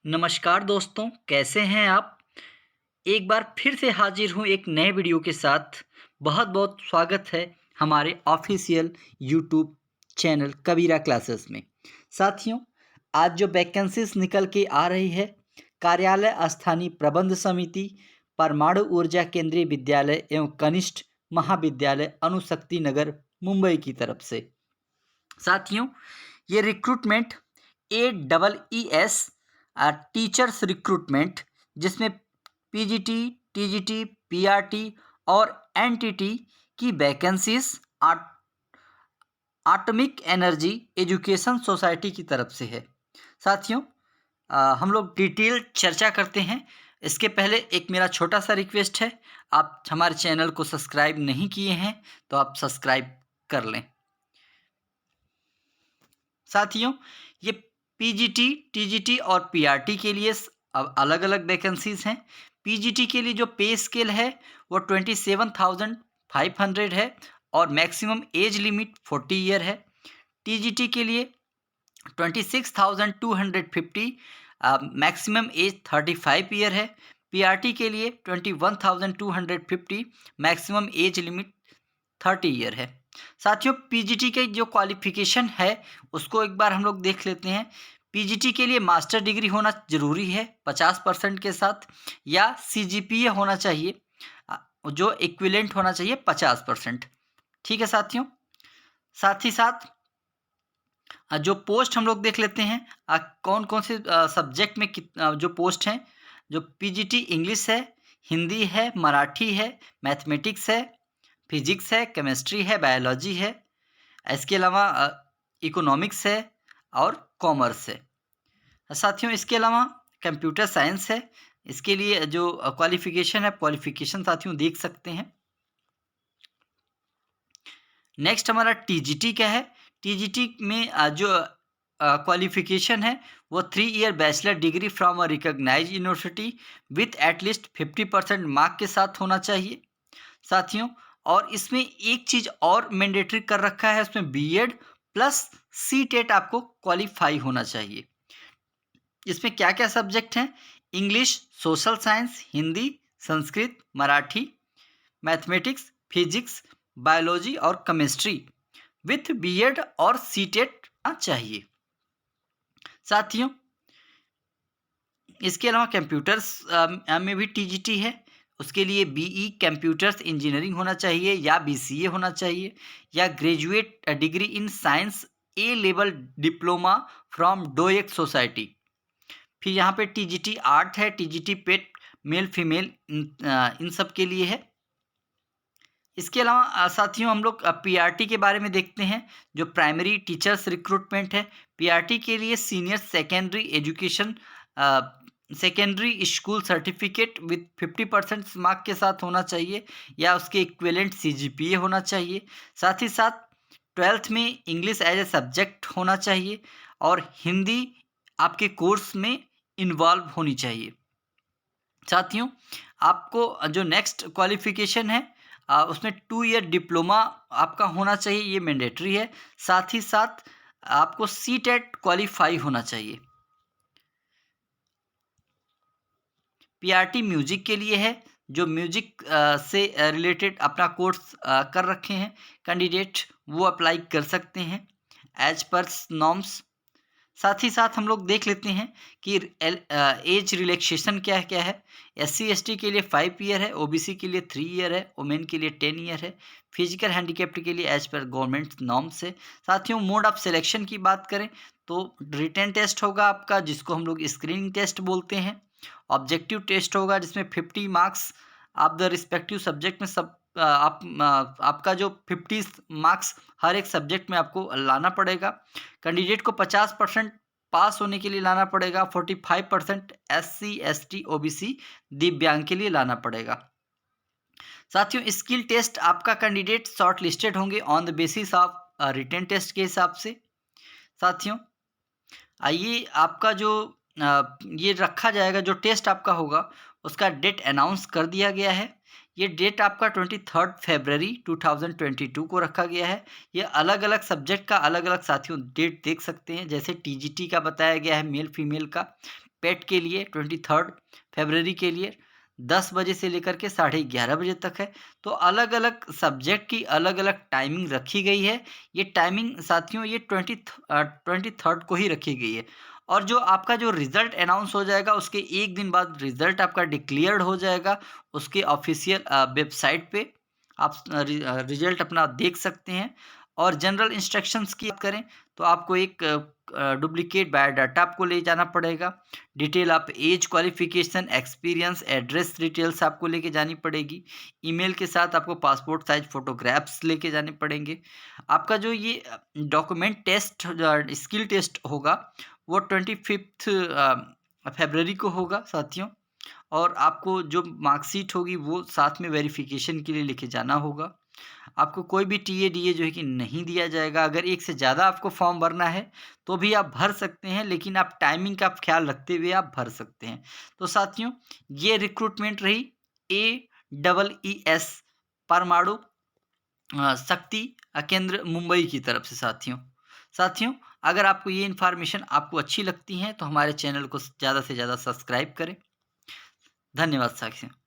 नमस्कार दोस्तों, कैसे हैं आप? एक बार फिर से हाजिर हूँ एक नए वीडियो के साथ। बहुत-बहुत स्वागत है हमारे ऑफ़िशियल यूट्यूब चैनल कबीरा क्लासेस में। साथियों, आज जो वैकेंसीज़ निकल के आ रही है, कार्यालय स्थानीय प्रबंध समिति, परमाणु ऊर्जा केंद्रीय विद्यालय एवं कनिष्ठ महाविद्यालय अणुशक्ति नगर, मुंबई की तरफ से। साथियों, ये रिक्रूटमेंट AEES टीचर्स रिक्रूटमेंट, जिसमें पीजीटी, टीजीटी, पीआरटी और एनटीटी की vacancies atomic energy education society की तरफ से है। साथियों, हम लोग डिटेल चर्चा करते हैं। इसके पहले एक मेरा छोटा सा रिक्वेस्ट है, आप हमारे चैनल को सब्सक्राइब नहीं किए हैं तो आप सब्सक्राइब कर लें। साथियों, ये पीजीटी, टीजीटी और पीआरटी के लिए अलग अलग वैकेंसीज हैं। पीजीटी के लिए जो पे स्केल है वो 27,500 है और मैक्सिमम एज लिमिट 40 ईयर है। टीजीटी के लिए 26,250, मैक्सिमम एज 35 ईयर है। पीआरटी के लिए 21,250, मैक्सिमम एज लिमिट 30 ईयर है। साथियों, पीजीटी के जो क्वालिफिकेशन है उसको एक बार हम लोग देख लेते हैं। पीजीटी के लिए मास्टर डिग्री होना ज़रूरी है 50% के साथ, या सीजीपीए होना चाहिए जो इक्विवेलेंट होना चाहिए 50%। ठीक है साथियों, साथ ही साथ जो पोस्ट हम लोग देख लेते हैं, कौन कौन से सब्जेक्ट में जो पोस्ट हैं। जो पीजीटी इंग्लिश है, हिंदी है, मराठी है, मैथमेटिक्स है, फिजिक्स है, केमिस्ट्री है, बायोलॉजी है, इसके अलावा इकोनॉमिक्स है और कॉमर्स है। साथियों, इसके अलावा कंप्यूटर साइंस है। इसके लिए जो क्वालिफिकेशन है, क्वालिफिकेशन साथियों देख सकते हैं। नेक्स्ट हमारा टीजीटी का है। टीजीटी में जो क्वालिफिकेशन है वो 3 year bachelor degree from a recognised university with at least 50% mark के साथ होना चाहिए साथियों। और इसमें एक चीज़ और मैंडेटरी कर रखा है, उसमें बीएड प्लस सीटेट आपको क्वालिफाई होना चाहिए। इसमें क्या क्या सब्जेक्ट हैं? English, social science, Hindi, Sanskrit, Marathi, mathematics, physics, biology और केमिस्ट्री विथ बीएड और सीटेट चाहिए साथियों। इसके अलावा कंप्यूटर्स में भी टीजीटी है। उसके लिए बीई कंप्यूटर्स इंजीनियरिंग होना चाहिए या बीसीए होना चाहिए, या graduate degree in science A level diploma from डोएक society. फिर यहाँ पे टीजीटी आर्ट है, टीजीटी पेट मेल फीमेल इन सब के लिए है। इसके अलावा साथियों हम लोग पीआरटी के बारे में देखते हैं। जो प्राइमरी टीचर्स रिक्रूटमेंट है, पीआरटी के लिए senior secondary education secondary school certificate with 50% mark के साथ होना चाहिए, या उसके इक्विवेलेंट सीजीपीए होना चाहिए। साथ ही साथ 12th में इंग्लिश एज ए सब्जेक्ट होना चाहिए और हिंदी आपके कोर्स में इन्वॉल्व होनी चाहिए। साथियों, आपको जो नेक्स्ट क्वालिफिकेशन है उसमें 2 ईयर डिप्लोमा आपका होना चाहिए, ये मैंडेटरी है। साथ ही साथ आपको सीटेट क्वालिफाई होना चाहिए। पीआरटी म्यूजिक के लिए है। जो म्यूजिक से रिलेटेड अपना कोर्स कर रखे हैं कैंडिडेट, वो अप्लाई कर सकते हैं एज पर नॉर्म्स। साथ ही साथ हम लोग देख लेते हैं कि एज रिलैक्सेशन क्या क्या है। एससी एसटी के लिए 5 ईयर है, ओबीसी के लिए 3 ईयर है, वुमेन के लिए 10 ईयर है, फिजिकल हैंडीकैप्ड के लिए एज पर गवर्नमेंट नॉर्म्स है। साथियों, मोड ऑफ सिलेक्शन की बात करें तो रिटन टेस्ट होगा आपका, जिसको हम लोग स्क्रीनिंग टेस्ट बोलते हैं। ऑब्जेक्टिव टेस्ट होगा जिसमें 50 मार्क्स आप द रिस्पेक्टिव सब्जेक्ट में आपका जो 50 मार्क्स हर एक सब्जेक्ट में आपको लाना पड़ेगा। कैंडिडेट को 50% पास होने के लिए लाना पड़ेगा, 45% एससी एसटी ओबीसी दिव्यांग के लिए लाना पड़ेगा। साथियों, स्किल टेस्ट आपका कैंडिडेट शॉर्ट लिस्टेड होंगे on the basis of written test के हिसाब से। साथियों, आइए आपका जो ये रखा जाएगा, जो टेस्ट आपका होगा उसका डेट अनाउंस कर दिया गया है। ये डेट आपका 23 फरवरी 2022 को रखा गया है। ये अलग अलग सब्जेक्ट का अलग अलग साथियों डेट देख सकते हैं। जैसे टीजीटी का बताया गया है मेल फीमेल का पेट के लिए 23 फरवरी के लिए 10 बजे से लेकर के 11:30 बजे तक है। तो अलग-अलग सब्जेक्ट की अलग-अलग टाइमिंग रखी गई है। ये टाइमिंग साथियों ये 23 को ही रखी गई है। और जो आपका जो रिज़ल्ट अनाउंस हो जाएगा उसके 1 दिन बाद रिज़ल्ट आपका डिक्लेयर्ड हो जाएगा उसके ऑफ़िशियल वेबसाइट पे। आप रिज़ल्ट अपना देख सकते हैं। और जनरल इंस्ट्रक्शंस की बात करें तो आपको एक डुप्लीकेट बायोडाटा आपको ले जाना पड़ेगा। डिटेल आप age, qualification, experience, address details आपको लेके जानी पड़ेगी। ईमेल के साथ आपको पासपोर्ट साइज़ फ़ोटोग्राफ्स लेके जाने पड़ेंगे। आपका जो ये डॉक्यूमेंट टेस्ट स्किल टेस्ट होगा वो 25 फरवरी को होगा साथियों। और आपको जो मार्कशीट होगी वो साथ में वेरिफ़िकेशन के लिए लेके जाना होगा। आपको कोई भी टीए, डीए जो है कि नहीं दिया जाएगा। अगर एक से ज़्यादा आपको फॉर्म भरना है, तो भी आप भर सकते हैं, लेकिन आप टाइमिंग का ख़्याल रखते हुए आप भर सकते हैं। तो साथियों, ये रिक्रूटमेंट रही AEES परमाणु शक्ति केंद्र मुंबई की तरफ से साथियों। साथियों, अगर आपको ये इन्फॉर्मेशन आपको अच्छी लगती है, तो हमारे चैनल को ज़्यादा से ज़्यादा सब्सक्राइब करें। धन्यवाद साथियों।